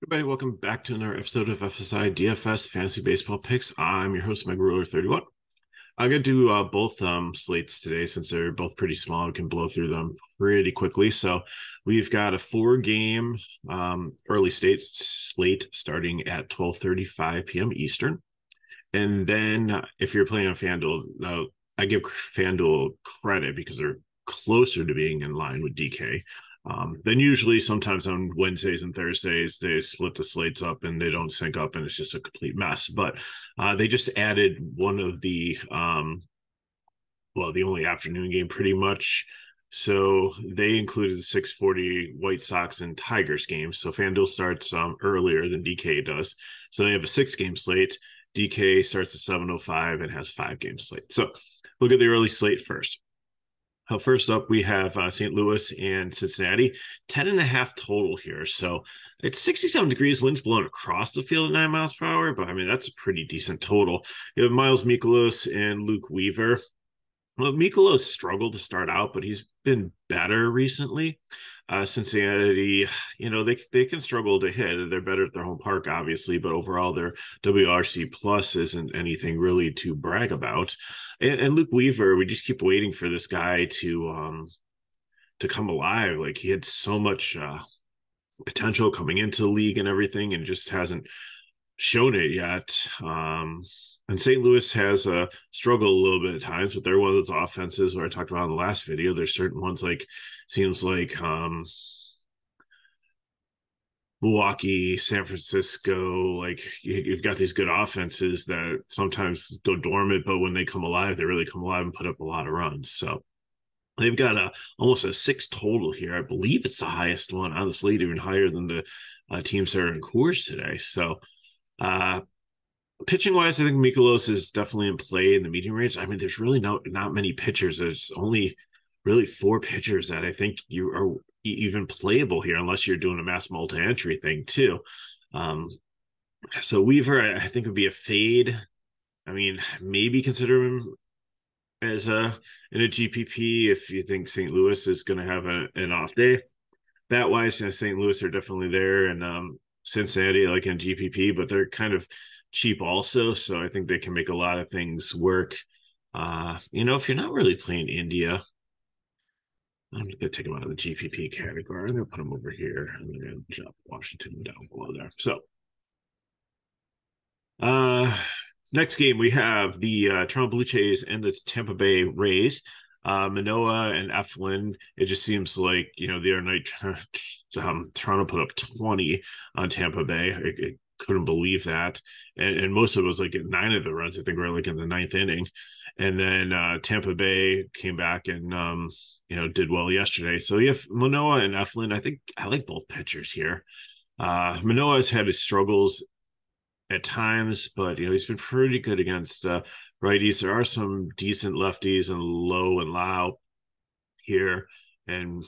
Everybody, welcome back to another episode of FSi DFS Fantasy Baseball Picks. I'm your host, Meg Ruler 31. I'm going to do both slates today since they're both pretty small. We can blow through them pretty quickly. So we've got a four-game early slate starting at 12:35 p.m. Eastern. And then if you're playing on FanDuel, I give FanDuel credit because they're closer to being in line with DK. Then usually sometimes on Wednesdays and Thursdays, they split the slates up and they don't sync up and it's just a complete mess. But they just added one of the only afternoon game pretty much. So they included the 6:40 White Sox and Tigers game. So FanDuel starts earlier than DK does. So they have a 6-game slate. DK starts at 7:05 and has 5-game slate. So look at the early slate first. First up, we have St. Louis and Cincinnati, 10.5 total here. So it's 67 degrees, winds blowing across the field at 9 miles per hour, but I mean, that's a pretty decent total. You have Miles Mikolas and Luke Weaver. Well, Mikolas struggled to start out, but he's been better recently. Cincinnati, they can struggle to hit. They're better at their home park, obviously, but overall their WRC plus isn't anything really to brag about. And Luke Weaver, we just keep waiting for this guy to come alive. Like he had so much potential coming into the league and everything, and just hasn't shown it yet. And St. Louis has struggled a little bit at times, but they're one of those offenses where I talked about in the last video. There's certain ones seems like Milwaukee, San Francisco, like you've got these good offenses that sometimes go dormant, but when they come alive, they really come alive and put up a lot of runs. So they've got almost a 6 total here. I believe it's the highest one on the slate, even higher than the teams that are in Coors today. So pitching wise, I think Mikolas is definitely in play in the medium range. I mean, there's really not many pitchers. There's only really 4 pitchers that I think you are even playable here, unless you're doing a mass multi-entry thing too. So Weaver, I think would be a fade. I mean, maybe consider him as in a GPP if you think St. Louis is going to have an off day. That wise, St. Louis are definitely there, and Cincinnati like in GPP, but they're kind of cheap also, so I think they can make a lot of things work. If you're not really playing India, I'm gonna take them out of the GPP category. I'm gonna put them over here, and I'm gonna jump Washington down below there. So, next game we have the Toronto Blue Jays and the Tampa Bay Rays. Manoah and Eflin. It just seems like the other night Toronto put up 20 on Tampa Bay. I couldn't believe that, and most of it was like 9 of the runs I think were like in the 9th inning, and then Tampa Bay came back and did well yesterday. So you have Manoah and Eflin. I think I like both pitchers here. Manoah has had his struggles at times, but he's been pretty good against righties. There are some decent lefties and Low and Lau here, and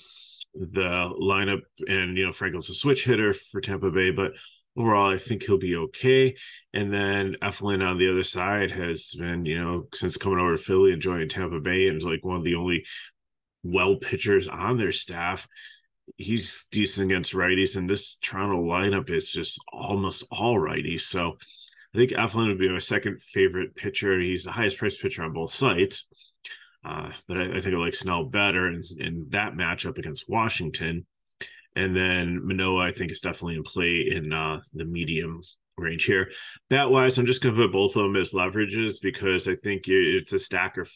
the lineup, and Franco's a switch hitter for Tampa Bay, but overall I think he'll be okay. And then Eflin on the other side has been, since coming over to Philly and joining Tampa Bay, and is like one of the only well pitchers on their staff. He's decent against righties, and this Toronto lineup is just almost all righties. So I think Eflin would be my second favorite pitcher. He's the highest priced pitcher on both sites. But I think I like Snell better in that matchup against Washington. And then Manoah, I think, is definitely in play in the medium range here. Bat wise, I'm just going to put both of them as leverages because I think it's a stack or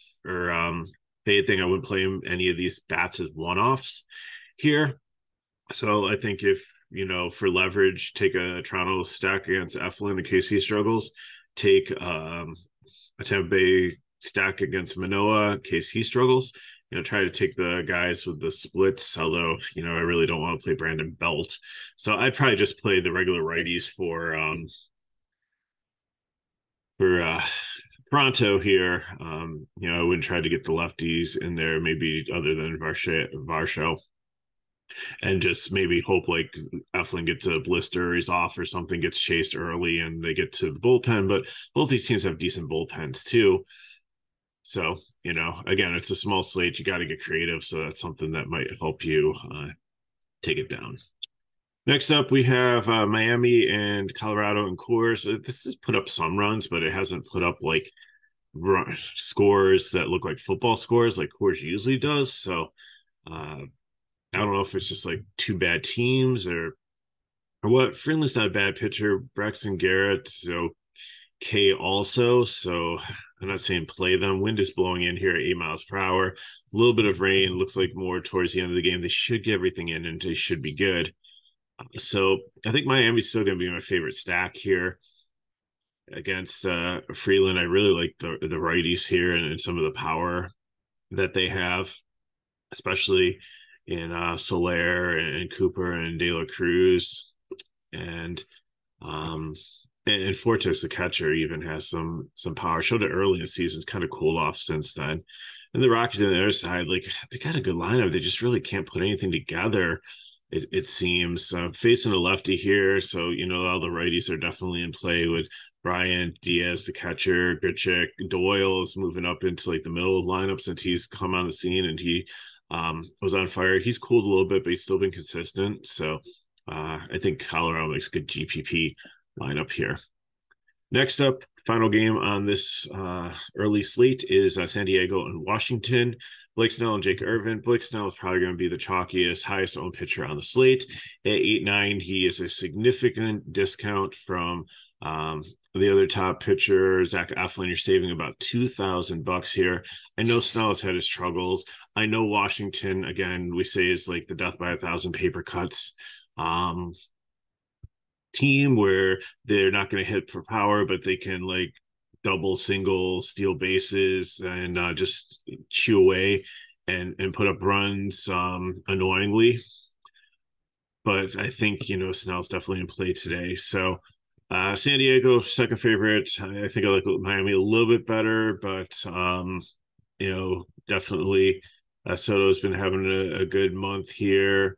fade thing. I wouldn't play any of these bats as one-offs here. So I think if, for leverage, take a Toronto stack against Eflin in case he struggles, take a Tampa Bay stack against Manoah in case he struggles, try to take the guys with the splits, although, I really don't want to play Brandon Belt. So I'd probably just play the regular righties for Toronto here. I wouldn't try to get the lefties in there, maybe other than Varsho. And just maybe hope like Eflin gets a blister, he's off or something, gets chased early and they get to the bullpen. But both these teams have decent bullpens too. So, again, it's a small slate. You got to get creative. So that's something that might help you take it down. Next up, we have Miami and Colorado and Coors. This has put up some runs, but it hasn't put up like scores that look like football scores like Coors usually does. So I don't know if it's just like two bad teams or what. Freeland's not a bad pitcher. Braxton Garrett's okay also. So I'm not saying play them. Wind is blowing in here at 8 miles per hour. A little bit of rain looks like more towards the end of the game. They should get everything in and they should be good. So I think Miami's still going to be my favorite stack here against Freeland. I really like the righties here and some of the power that they have, especially in Soler and Cooper and De La Cruz and um and Fortes, the catcher, even has some power. Showed it early in the season. It's kind of cooled off since then. And the Rockies on the other side, like they got a good lineup. They just really can't put anything together. It seems facing a lefty here, so all the righties are definitely in play with Bryant, Diaz, the catcher, Grichuk, Doyle is moving up into like the middle of the lineup since he's come on the scene and he was on fire. He's cooled a little bit, but he's still been consistent. So I think Colorado makes a good GPP lineup here. Next up, final game on this early slate is San Diego and Washington. Blake Snell and Jake Irvin. Blake Snell is probably going to be the chalkiest, highest owned pitcher on the slate. At 8.9, he is a significant discount from the other top pitcher, Zach Eflin. You're saving about $2,000 here. I know Snell has had his struggles. I know Washington, again, we say is like the death by 1,000 paper cuts team where they're not going to hit for power, but they can like double, single, steal bases and just chew away and put up runs annoyingly. But I think Snell's definitely in play today. So San Diego, second favorite. I think I like Miami a little bit better, but definitely Soto's been having a good month here.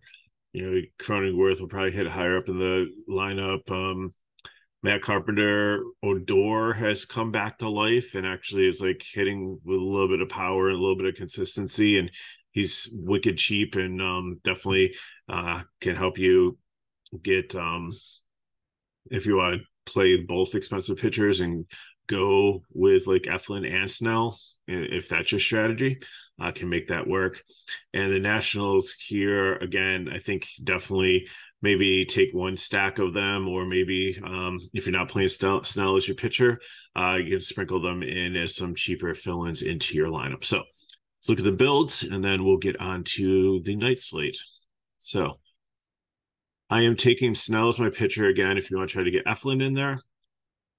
Cronenworth will probably hit higher up in the lineup. Matt Carpenter, Odor has come back to life and actually is like hitting with a little bit of power and a little bit of consistency. And he's wicked cheap and definitely can help you get if you want to play both expensive pitchers and go with like Eflin and Snell, if that's your strategy, can make that work. And the Nationals here, again, I think definitely maybe take one stack of them, or maybe if you're not playing Snell as your pitcher, you can sprinkle them in as some cheaper fill-ins into your lineup. So let's look at the builds, and then we'll get on to the night slate. So I am taking Snell as my pitcher again. If you want to try to get Eflin in there,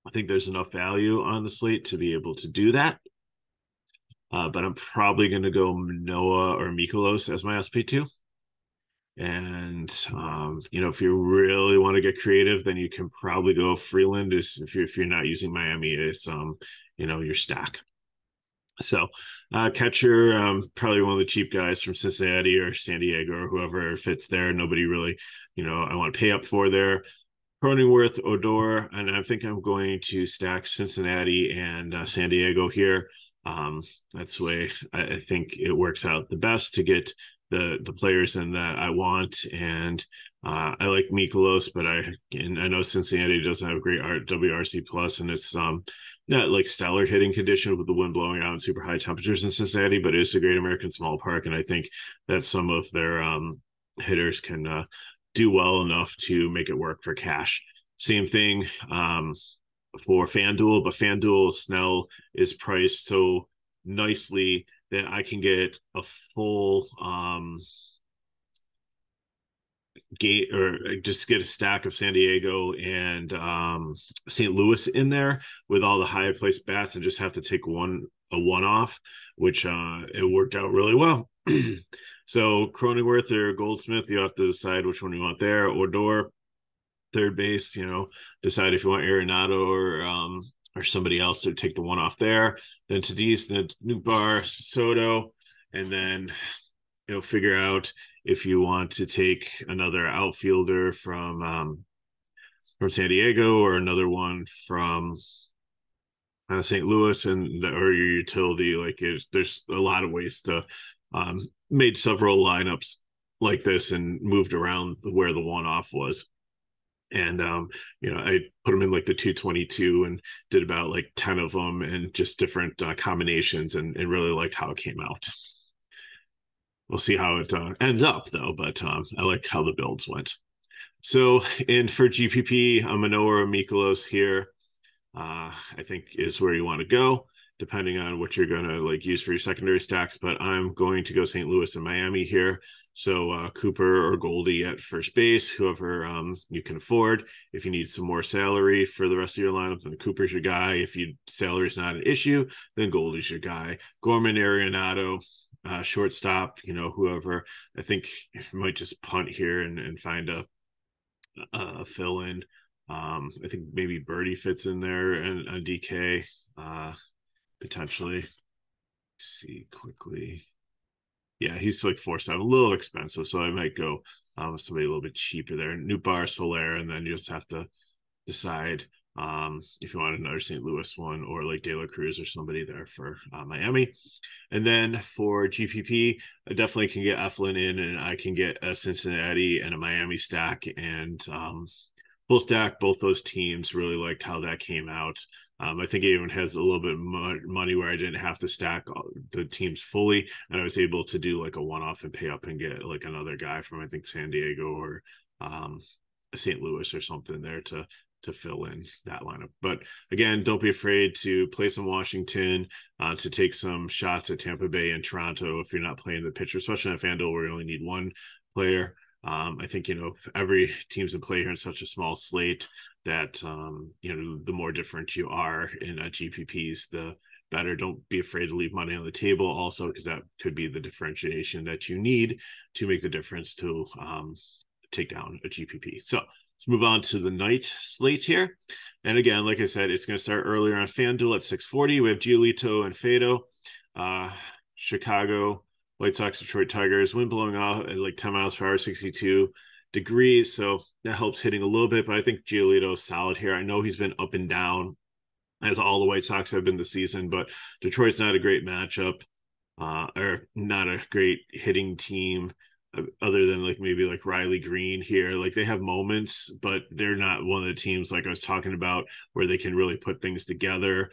I think there's enough value on the slate to be able to do that. But I'm probably going to go Manoah or Mikolas as my SP2. And, if you really want to get creative, then you can probably go Freeland if you're not using Miami, it's, your stack. So catcher, probably one of the cheap guys from Cincinnati or San Diego or whoever fits there. Nobody really, I want to pay up for there. Cronenworth, Odor, and I think I'm going to stack Cincinnati and San Diego here. That's the way I think it works out the best to get the players in that I want. And I like Mikolas, but I know Cincinnati doesn't have great WRC plus, and it's not like stellar hitting condition with the wind blowing out and super high temperatures in Cincinnati, but it's a great American small park, and I think that some of their hitters can do well enough to make it work for cash. Same thing for FanDuel, but FanDuel Snell is priced so nicely that I can get a full gate or just get a stack of San Diego and St. Louis in there with all the high placed bats and just have to take a one off, which it worked out really well. So Cronenworth or Goldsmith, you have to decide which one you want there. Odor, third base, decide if you want Arenado or somebody else to take the one off there. Then Tatis, then Nootbaar, Soto, and then figure out if you want to take another outfielder from San Diego or another one from St. Louis or your utility. Like there's a lot of ways to made several lineups like this and moved around where the one off was. And I put them in like the 222 and did about like 10 of them and just different combinations, and really liked how it came out. We'll see how it ends up though, but I like how the builds went. So, and for GPP, Manoa Mikolos here, I think is where you want to go, depending on what you're going to like use for your secondary stacks. But I'm going to go St. Louis and Miami here. So Cooper or Goldie at first base, whoever you can afford. If you need some more salary for the rest of your lineup, then Cooper's your guy. If you salary's not an issue, then Goldie's your guy. Gorman, Arenado, shortstop, whoever. I think you might just punt here and find a fill in. I think maybe Birdie fits in there and a DK potentially. Let's see quickly. Yeah, he's like 4-7, a little expensive, so I might go with somebody a little bit cheaper there. New Bar Soler, and then you just have to decide if you want another St. Louis one or like De La Cruz or somebody there for Miami. And then for GPP, I definitely can get Eflin in, and I can get a Cincinnati and a Miami stack, and full stack both those teams. Really liked how that came out. I think it even has a little bit of money where I didn't have to stack the teams fully, and I was able to do like a one-off and pay up and get like another guy from, I think, San Diego or St. Louis or something there to fill in that lineup. But again, don't be afraid to play some Washington, to take some shots at Tampa Bay and Toronto if you're not playing the pitcher, especially on FanDuel where you only need one player. I think, every team's in play here in such a small slate that, the more different you are in GPPs, the better. Don't be afraid to leave money on the table also, because that could be the differentiation that you need to make the difference to take down a GPP. So let's move on to the night slate here. And again, like I said, it's going to start earlier on FanDuel at 6:40. We have Giolito and Fado. Chicago White Sox, Detroit Tigers, wind blowing out at like 10 miles per hour, 62 degrees. So that helps hitting a little bit, but I think Giolito's solid here. I know he's been up and down, as all the White Sox have been this season, but Detroit's not a great matchup, or not a great hitting team, other than like maybe like Riley Green here. Like they have moments, but they're not one of the teams like I was talking about where they can really put things together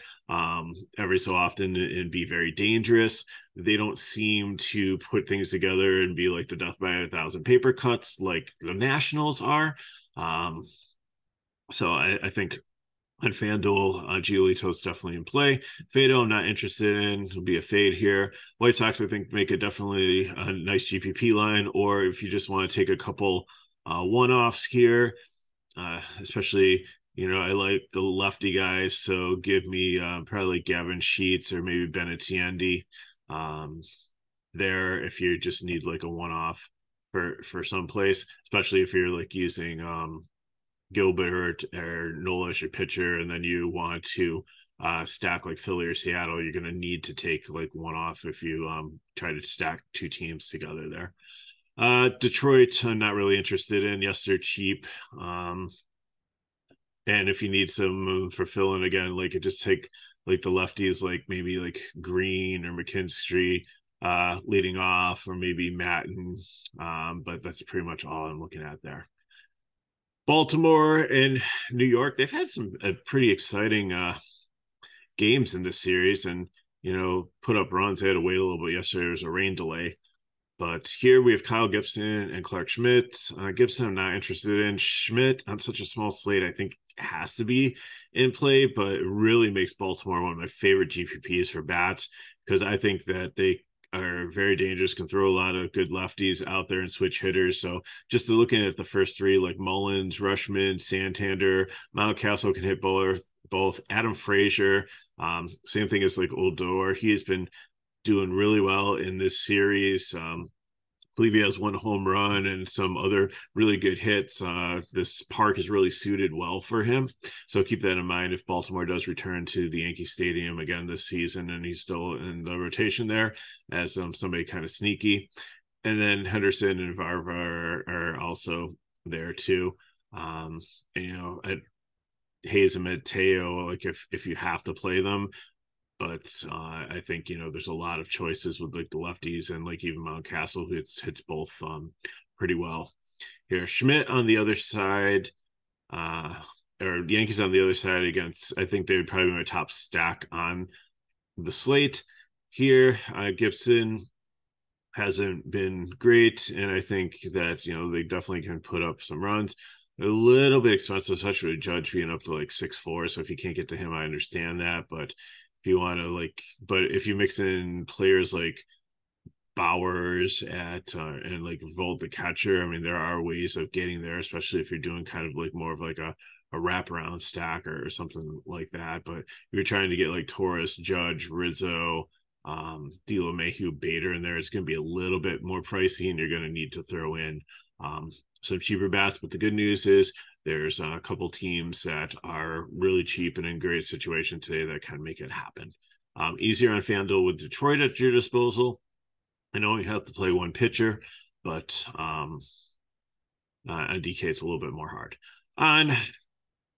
every so often and be very dangerous. They don't seem to put things together and be like the death by 1,000 paper cuts like the Nationals are. So I think on FanDuel, Giolito's definitely in play. Fado, I'm not interested in. It'll be a fade here. White Sox, I think, make it definitely a nice GPP line, or if you just want to take a couple one-offs here, especially, I like the lefty guys, so give me probably Gavin Sheets or maybe Benintendi there if you just need like a one-off for some place, especially if you're like using Gilbert or Nola as your pitcher, and then you want to stack like Philly or Seattle, you're going to need to take like one off if you try to stack two teams together there. Detroit, I'm not really interested in. Yes, they're cheap. And if you need some for filling again, like it just take like the lefties, like maybe like Green or McKinstry leading off, or maybe Matten. But that's pretty much all I'm looking at there. Baltimore and New York, they've had some pretty exciting games in this series, and put up runs. They had to wait a little bit yesterday. There was a rain delay, but here we have Kyle Gibson and Clark Schmidt. Gibson, I'm not interested in. Schmidt on such a small slate, I think has to be in play, but it really makes Baltimore one of my favorite GPPs for bats, because I think that they are very dangerous, can throw a lot of good lefties out there and switch hitters. So just looking at the first three, like Mullins, Rushman, Santander, Mountcastle can hit both. Adam Frazier, same thing as like Odor. He has been doing really well in this series. I believe he has one home run and some other really good hits. This park is really suited well for him. So keep that in mind if Baltimore does return to the Yankee Stadium again this season and he's still in the rotation there as somebody kind of sneaky. And then Henderson and Varva are also there too. At Hayes and Mateo, like if you have to play them, But I think, there's a lot of choices with like the lefties and like even Mountcastle who hits both pretty well here. Schmidt on the other side, uh, or Yankees on the other side against, I think they would probably be my top stack on the slate here. Gibson hasn't been great, and I think that they definitely can put up some runs. A little bit expensive, especially with Judge being up to like 6'4". So if you can't get to him, I understand that. But if you want to but if you mix in players like Bowers and like Volt the catcher, I mean, there are ways of getting there, especially if you're doing kind of like more of like a wraparound stack or something like that. But if you're trying to get like Torres, Judge, Rizzo, D. LeMahieu, Bader in there, it's going to be a little bit more pricey, and you're going to need to throw in some cheaper bats. But the good news is there's a couple teams that are really cheap and in great situation today that can make it happen. Easier on FanDuel with Detroit at your disposal. I know you have to play one pitcher, but on DK it's a little bit more hard. On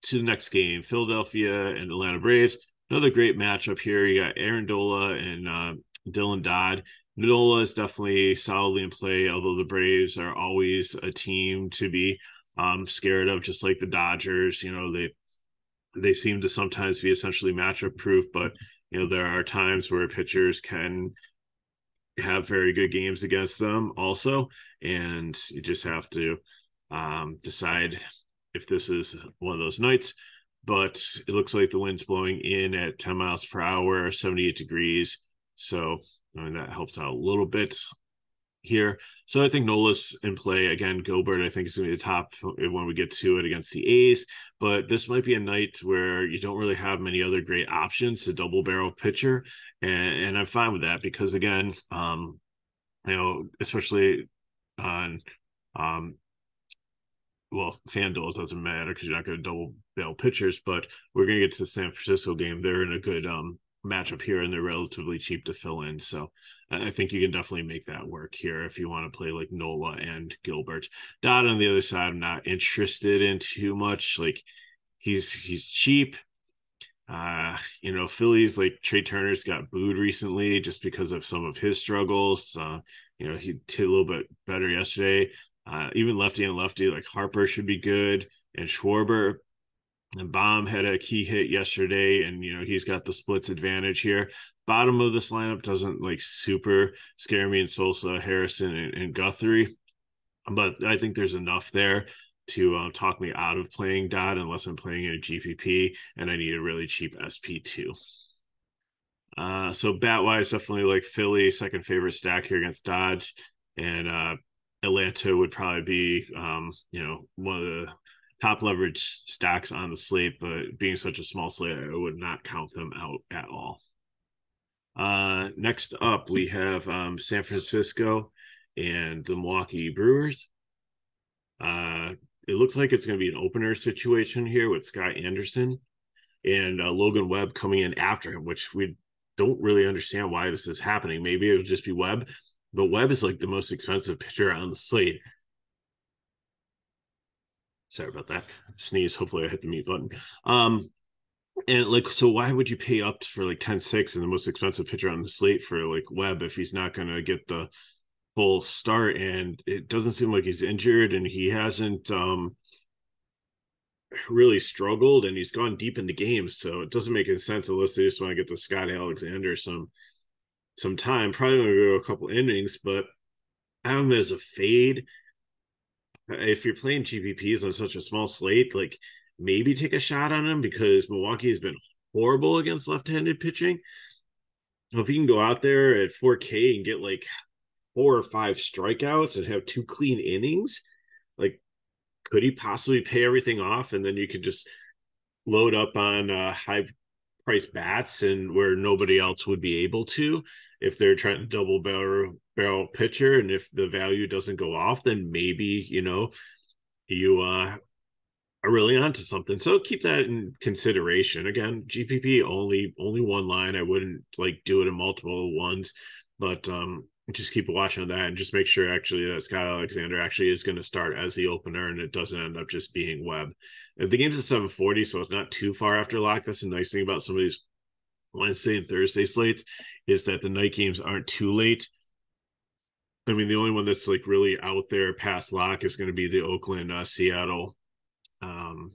to the next game, Philadelphia and Atlanta Braves. Another great matchup here. You got Aaron Dola and Dylan Dodd. Nola is definitely solidly in play, although the Braves are always a team to be scared of, just like the Dodgers. They seem to sometimes be essentially matchup proof, but there are times where pitchers can have very good games against them also, and you just have to decide if this is one of those nights. But it looks like the wind's blowing in at 10 miles per hour, 78 degrees. So that helps out a little bit here. So I think Nola's in play. Again, Gilbert, I think, is going to be the top when we get to it against the A's. But this might be a night where you don't really have many other great options to double barrel pitcher. And I'm fine with that because, again, especially on FanDuel, it doesn't matter because you're not going to double barrel pitchers, but we're going to get to the San Francisco game. They're in a good matchup here, and they're relatively cheap to fill in. So I think you can definitely make that work here if you want to play like Nola and Gilbert. Dodd on the other side, I'm not interested in too much. Like he's cheap. Phillies like Trey Turner's got booed recently just because of some of his struggles. He hit a little bit better yesterday. Even lefty and lefty like Harper should be good, and Schwarber and Baum had a key hit yesterday, and he's got the splits advantage here. Bottom of this lineup doesn't like super scare me in Sosa, Harrison, and Guthrie, but I think there's enough there to talk me out of playing Dodd unless I'm playing in a GPP and I need a really cheap SP2. So bat wise, definitely like Philly, second favorite stack here against Dodge, and Atlanta would probably be one of the top leverage stacks on the slate, but being such a small slate, I would not count them out at all. Next up, we have San Francisco and the Milwaukee Brewers. It looks like it's going to be an opener situation here with Scott Anderson and Logan Webb coming in after him, which we don't really understand why this is happening. Maybe it would just be Webb, but Webb is like the most expensive pitcher on the slate. Sorry about that. Sneeze. Hopefully I hit the mute button. And like, so why would you pay up for like 10-6 and the most expensive pitcher on the slate for like Webb if he's not going to get the full start? And it doesn't seem like he's injured, and he hasn't really struggled, and he's gone deep in the game. So it doesn't make any sense unless they just want to get the Scott Alexander some time. Probably going to go a couple innings, but I have him as a fade. If you're playing GPPs on such a small slate, like maybe take a shot on him because Milwaukee has been horrible against left-handed pitching. If he can go out there at 4K and get like 4 or 5 strikeouts and have 2 clean innings, like could he possibly pay everything off and then you could just load up on high price bats and where nobody else would be able to if they're trying to double barrel pitcher, and if the value doesn't go off, then maybe you are really onto something. So keep that in consideration. Again, GPP only one line. I wouldn't like do it in multiple ones, but just keep watching that and just make sure actually that Scott Alexander actually is going to start as the opener and it doesn't end up just being Webb. The game's at 7:40, so it's not too far after lock. That's a nice thing about some of these Wednesday and Thursday slates is that the night games aren't too late. I mean, the only one that's like really out there past lock is going to be the Oakland Seattle um,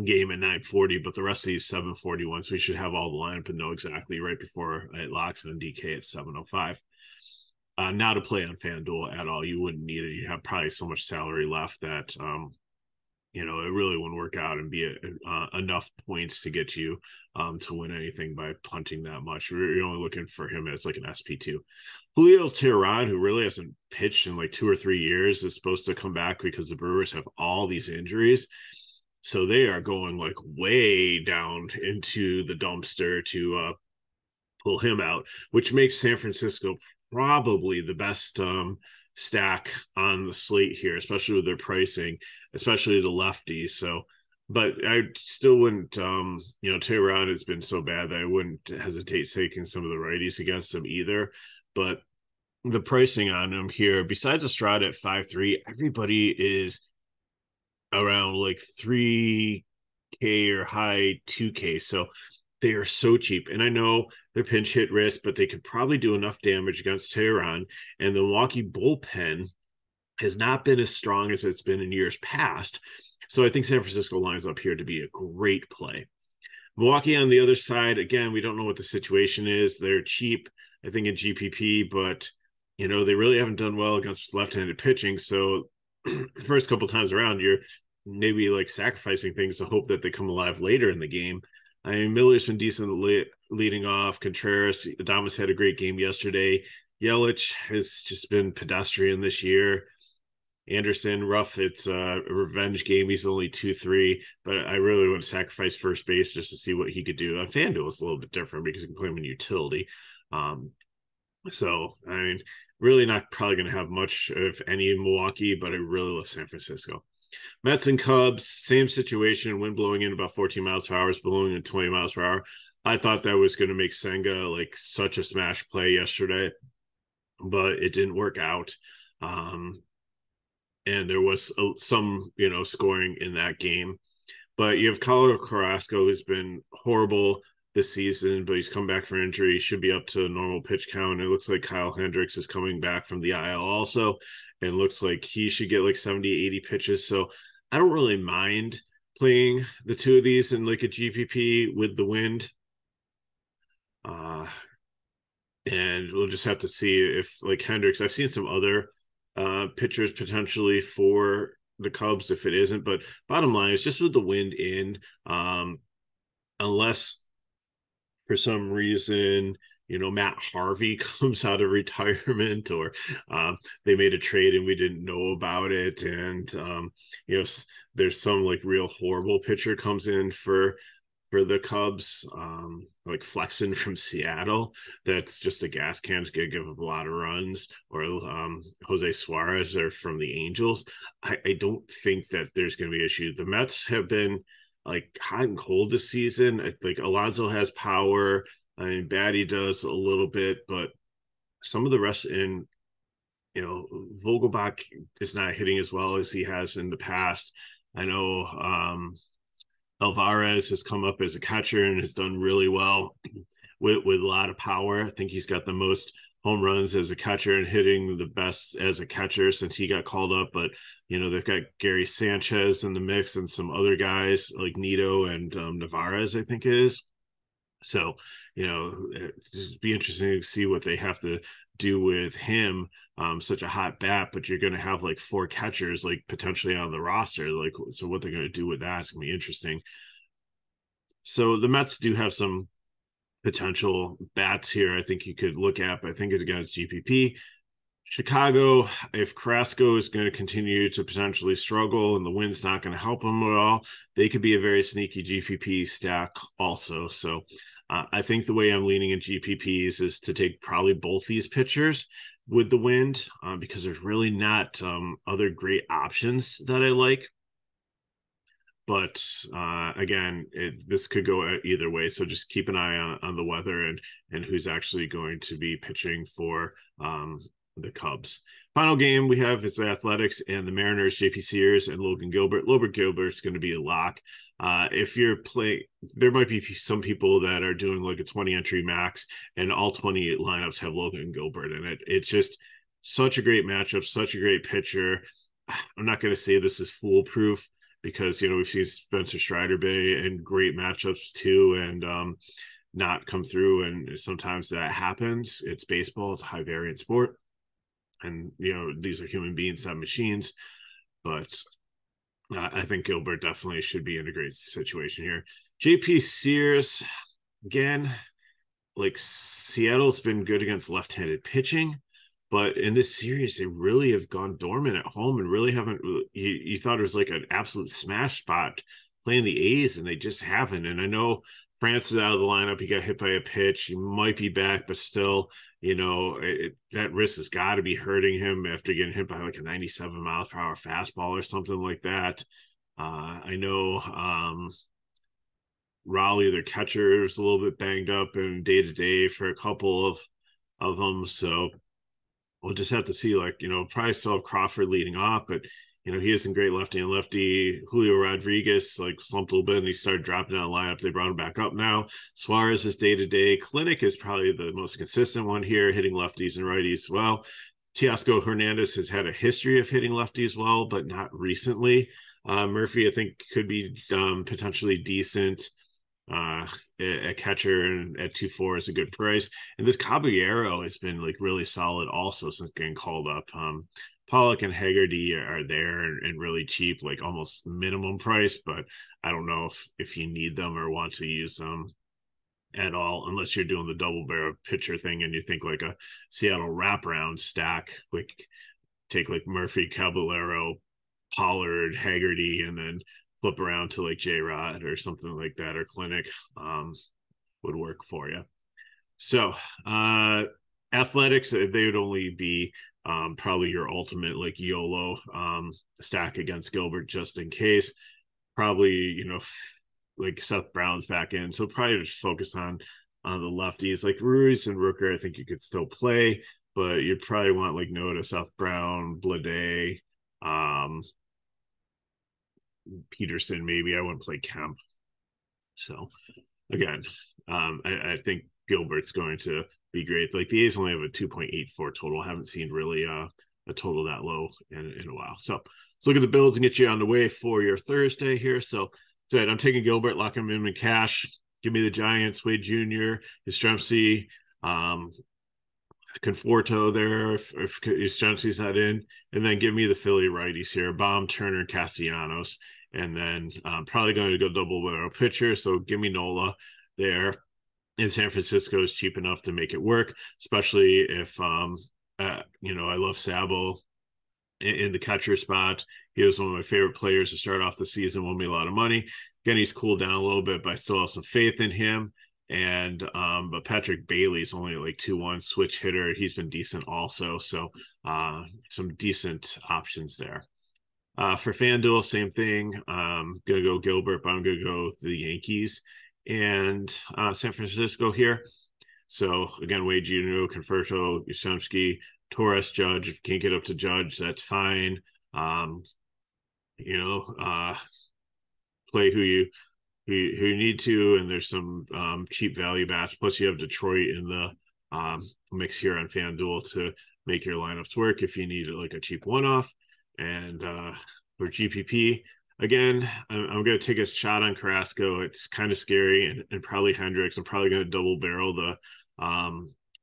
game at 9:40, but the rest of these 7:40 ones, we should have all the lineup and know exactly right before it locks on DK at 7:05. Now to play on FanDuel at all, you wouldn't need it. You have probably so much salary left that it really wouldn't work out and be enough points to get you to win anything by punting that much. You're only looking for him as like an SP2. Julio Teheran, who really hasn't pitched in like 2 or 3 years, is supposed to come back because the Brewers have all these injuries. So they are going like way down into the dumpster to pull him out, which makes San Francisco probably the best stack on the slate here, especially with their pricing, especially the lefties. So, but I still wouldn't, Tehran has been so bad that I wouldn't hesitate taking some of the righties against him either. But the pricing on him here, besides Estrada at 5.3, everybody is around like 3K or high 2K. So they are so cheap. And I know they're pinch hit risk, but they could probably do enough damage against Tehran. And the Milwaukee bullpen has not been as strong as it's been in years past. So I think San Francisco lines up here to be a great play. Milwaukee on the other side, again, we don't know what the situation is. They're cheap, I think, in GPP, but they really haven't done well against left-handed pitching. So the first couple times around, you're maybe like sacrificing things to hope that they come alive later in the game. I mean, Miller's been decent leading off. Contreras, Adames had a great game yesterday. Yelich has just been pedestrian this year. Anderson, rough. It's a revenge game. He's only 2-3, but I really want to sacrifice first base just to see what he could do. On FanDuel, it's a little bit different because you can play him in utility. So, I mean, really not probably going to have much, if any, in Milwaukee, but I really love San Francisco. Mets and Cubs, same situation. Wind blowing in about 14 miles per hour, blowing in 20 miles per hour. I thought that was going to make Senga like such a smash play yesterday, but it didn't work out. And there was some, scoring in that game. But you have Colorado Carrasco, who's been horrible this season, but he's come back from injury. He should be up to a normal pitch count. It looks like Kyle Hendricks is coming back from the IL also, and looks like he should get like 70, 80 pitches. So I don't really mind playing the two of these in like a GPP with the wind. And we'll just have to see if like Hendricks, I've seen some other pitchers potentially for the Cubs if it isn't, but bottom line is just with the wind in, unless for some reason Matt Harvey comes out of retirement, or they made a trade and we didn't know about it, and there's some like real horrible pitcher comes in for the Cubs, like Flexen from Seattle, that's just a gas can to give up a lot of runs, or Jose Suarez or from the Angels. I don't think that there's going to be an issue. The Mets have been like hot and cold this season. Like Alonso has power. I mean, Batty does a little bit, but some of the rest in, Vogelbach is not hitting as well as he has in the past. I know Alvarez has come up as a catcher and has done really well with a lot of power. I think he's got the most home runs as a catcher and hitting the best as a catcher since he got called up. But, they've got Gary Sanchez in the mix and some other guys like Nito and Navarez, I think it is. So, it'd be interesting to see what they have to do with him. Such a hot bat, but you're going to have like 4 catchers like potentially on the roster. Like, so what they're going to do with that is going to be interesting. So the Mets do have some potential bats here I think you could look at, but I think it's against GPP. Chicago, if Carrasco is going to continue to potentially struggle and the wind's not going to help him at all, they could be a very sneaky GPP stack also. So I think the way I'm leaning in GPPs is to take probably both these pitchers with the wind, because there's really not other great options that I like. But again, this could go either way. So just keep an eye on the weather and who's actually going to be pitching for the Cubs. Final game we have is the Athletics and the Mariners, JP Sears and Logan Gilbert. Logan Gilbert's going to be a lock. If you're playing, there might be some people that are doing like a 20 entry max, and all 28 lineups have Logan Gilbert in it. It's just such a great matchup, such a great pitcher. I'm not going to say this is foolproof because, we've seen Spencer Strider be in great matchups too, and not come through. And sometimes that happens. It's baseball. It's a high variant sport. And, these are human beings, not machines. But I think Gilbert definitely should be in a great situation here. JP Sears, again, like Seattle's been good against left-handed pitching, but in this series, they really have gone dormant at home and really haven't. You thought it was like an absolute smash spot playing the A's, and they just haven't. And I know France is out of the lineup. He got hit by a pitch. He might be back, but still, that risk has got to be hurting him after getting hit by like a 97 miles per hour fastball or something like that. I know Raleigh, their catcher, is a little bit banged up and day to day for a couple of them. So we'll just have to see, probably still have Crawford leading off, but he isn't great lefty and lefty. Julio Rodriguez slumped a little bit and he started dropping down the lineup. They brought him back up now. Suarez is day to day. Clinic is probably the most consistent one here, hitting lefties and righties well. Teoscar Hernandez has had a history of hitting lefties well, but not recently. Murphy, I think, could be potentially decent. A catcher and at 2.4 is a good price. And this Caballero has been really solid also since getting called up. Pollock and Haggerty are there and really cheap, like almost minimum price, but I don't know if you need them or want to use them at all, unless you're doing the double barrel pitcher thing and you think like a Seattle wraparound stack, take Murphy, Caballero, Pollard, Haggerty, and then flip around to J-Rod or something like that, or Clinic would work for you. So Athletics, they would only be probably your ultimate YOLO stack against Gilbert just in case. Probably, Seth Brown's back in, so probably just focus on the lefties. Ruiz and Rooker, I think you could still play, but you'd probably want Noda, Seth Brown, Blade, Peterson, maybe. I wouldn't play Kemp. So again, I think Gilbert's going to be great. The A's only have a 2.84 total. I haven't seen really a total that low in a while. So let's look at the builds and get you on the way for your Thursday here. So I'm taking Gilbert, locking him in cash. Give me the Giants, Wade Jr., Yastrzemski, Conforto there if Yastrzemski's not in, and then give me the Philly righties here: Baum, Turner, Castellanos, and then probably going to go double barrel pitcher. So give me Nola there. And San Francisco is cheap enough to make it work, especially if I love Sabo in the catcher spot. He was one of my favorite players to start off the season, won me a lot of money. Again, he's cooled down a little bit, but I still have some faith in him. And but Patrick Bailey's only 2-1 switch hitter. He's been decent also. So some decent options there. For FanDuel, same thing. Gonna go Gilbert, but I'm gonna go the Yankees and San Francisco here. So again, Wade Jr., Conforto, Yastrzemski, Torres, Judge. If you can't get up to Judge, that's fine. Play who you need to, and there's some cheap value bats. Plus, you have Detroit in the mix here on FanDuel to make your lineups work if you need a cheap one-off. And for GPP, again, I'm going to take a shot on Carrasco. It's kind of scary, and probably Hendricks. I'm probably going to double barrel the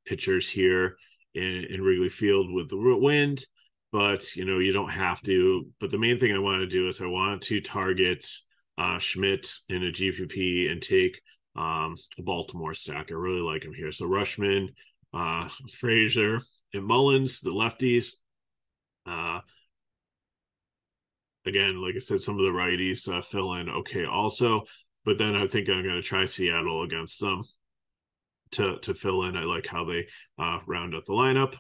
pitchers here in Wrigley Field with the wind, but you don't have to. But the main thing I want to do is I want to target Schmidt in a GPP and take a Baltimore stack. I really like him here. So Rushman, Frazier, and Mullins, the lefties. Again, like I said, some of the righties fill in okay also, but then I think I'm going to try Seattle against them to fill in. I like how they round up the lineup.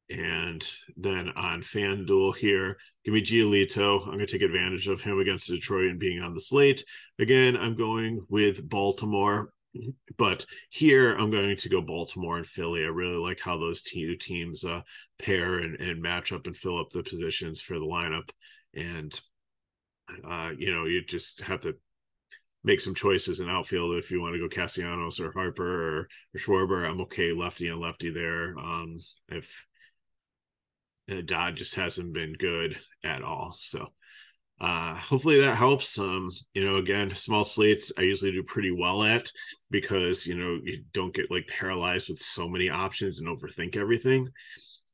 And then on FanDuel here, give me Giolito. I'm going to take advantage of him against Detroit and being on the slate. Again, I'm going with Baltimore. But here I'm going to go Baltimore and Philly. I really like how those two teams pair and match up and fill up the positions for the lineup. And you just have to make some choices in outfield if you want to go Castellanos or Harper or Schwarber. I'm okay lefty and lefty there. If Dodd just hasn't been good at all, so hopefully that helps. Again, small slates I usually do pretty well at, because you don't get like paralyzed with so many options and overthink everything.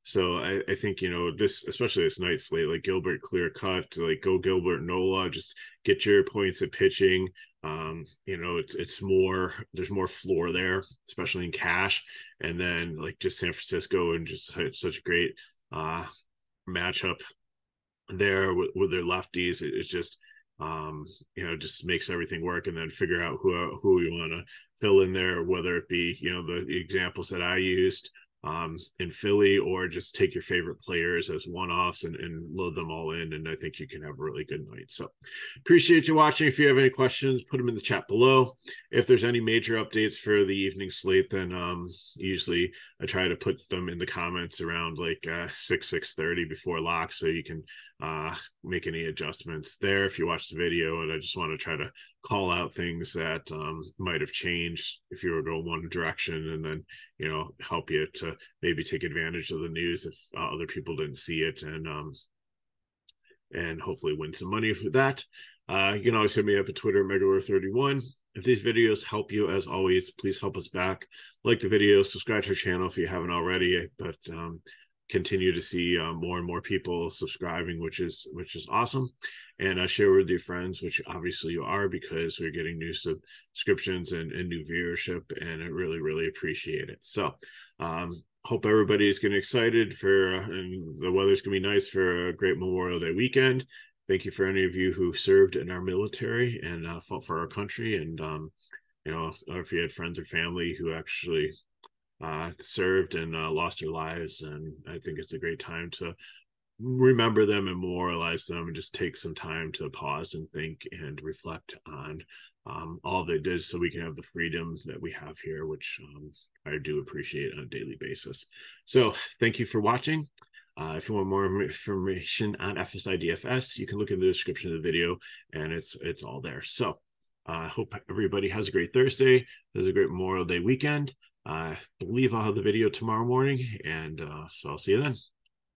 So I think this, especially this night slate, like Gilbert clear cut, like go Gilbert Nola, just get your points at pitching. It's more, there's more floor there, especially in cash, and then like just San Francisco and just such a great matchup there with their lefties. It's just just makes everything work, and then figure out who we want to fill in there, whether it be the examples that I used in Philly, or just take your favorite players as one-offs and load them all in, and I think you can have a really good night. So appreciate you watching. If you have any questions, put them in the chat below. If there's any major updates for the evening slate, then usually I try to put them in the comments around like 6:30 before lock, so you can make any adjustments there if you watch the video. And I just want to try to call out things that might have changed if you were going one direction, and then help you to maybe take advantage of the news if other people didn't see it, and hopefully win some money for that. You can always hit me up at Twitter, Megalore31. If these videos help you, as always, please help us back. Like the video, subscribe to our channel if you haven't already. But continue to see more and more people subscribing, which is awesome. And share with your friends, which obviously you are, because we're getting new subscriptions and new viewership, and I really, really appreciate it. So hope everybody is getting excited for, and the weather's gonna be nice for a great Memorial Day weekend. Thank you for any of you who served in our military and fought for our country, and or if you had friends or family who actually served and lost their lives, and I think it's a great time to remember them and memorialize them, and just take some time to pause and think and reflect on all they did, so we can have the freedoms that we have here, which I do appreciate on a daily basis. So thank you for watching. If you want more information on FSi DFS, you can look in the description of the video, and it's all there. So I hope everybody has a great Thursday, has a great Memorial Day weekend. I believe I'll have the video tomorrow morning, and so I'll see you then.